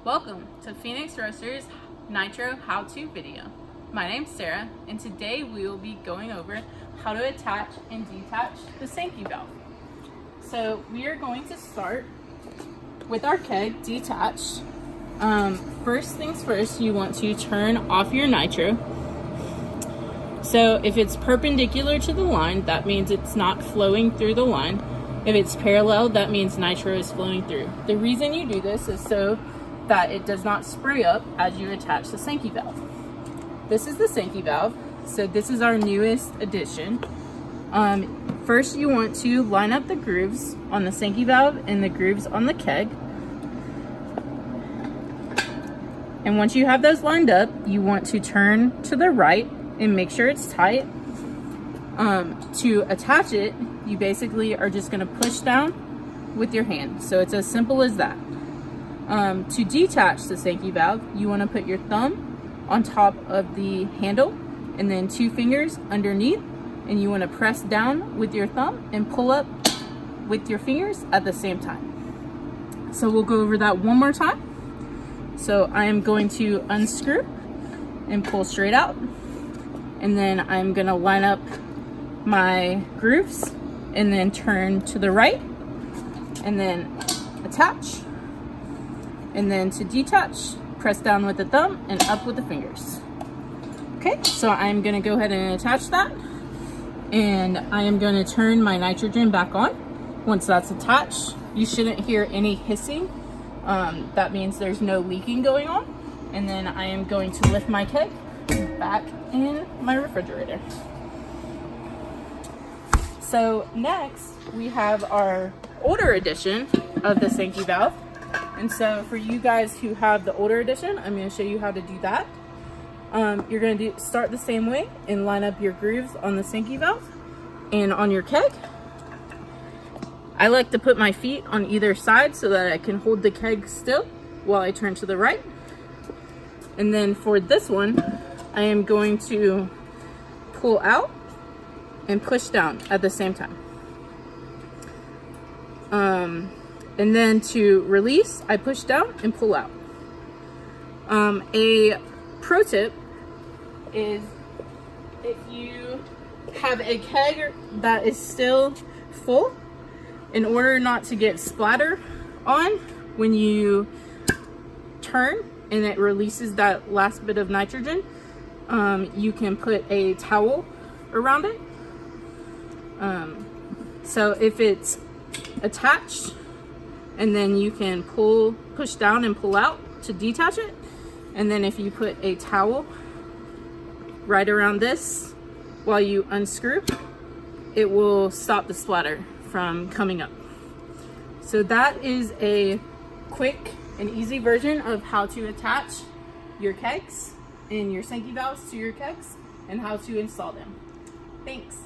Welcome to Phoenix Roasters Nitro how-to video. My name's Sarah, and today we will be going over how to attach and detach the Sanke valve. So we are going to start with our keg detached. First things first, you want to turn off your nitro. So if it's perpendicular to the line, that means it's not flowing through the line. If it's parallel, that means nitro is flowing through. The reason you do this is so that it does not spray up as you attach the Sanke valve. This is the Sanke valve, so this is our newest addition. First you want to line up the grooves on the Sanke valve and the grooves on the keg. And once you have those lined up, you want to turn to the right and make sure it's tight. To attach it, you basically are just going to push down with your hand. So it's as simple as that. To detach the Sanke valve, you want to put your thumb on top of the handle and then 2 fingers underneath, and you want to press down with your thumb and pull up with your fingers at the same time. So we'll go over that one more time. So I am going to unscrew and pull straight out, and then I'm going to line up my grooves and then turn to the right and then attach. And then to detach, press down with the thumb and up with the fingers. Okay, so I'm gonna go ahead and attach that. And I am gonna turn my nitrogen back on. Once that's attached, you shouldn't hear any hissing. That means there's no leaking going on. And then I am going to lift my keg back in my refrigerator. So next, we have our older edition of the Sanke valve. And so for you guys who have the older edition, I'm going to show you how to do that. You're going to start the same way and line up your grooves on the Sanke valve and on your keg. I like to put my feet on either side so that I can hold the keg still while I turn to the right. And then for this one, I am going to pull out and push down at the same time. And then to release, I push down and pull out. A pro tip is if you have a keg that is still full, in order not to get splatter on when you turn and it releases that last bit of nitrogen, you can put a towel around it. So if it's attached, and then you can push down and pull out to detach it. And then if you put a towel right around this while you unscrew, it will stop the splatter from coming up. So that is a quick and easy version of how to attach your kegs and your Sanke valves to your kegs and how to install them. Thanks.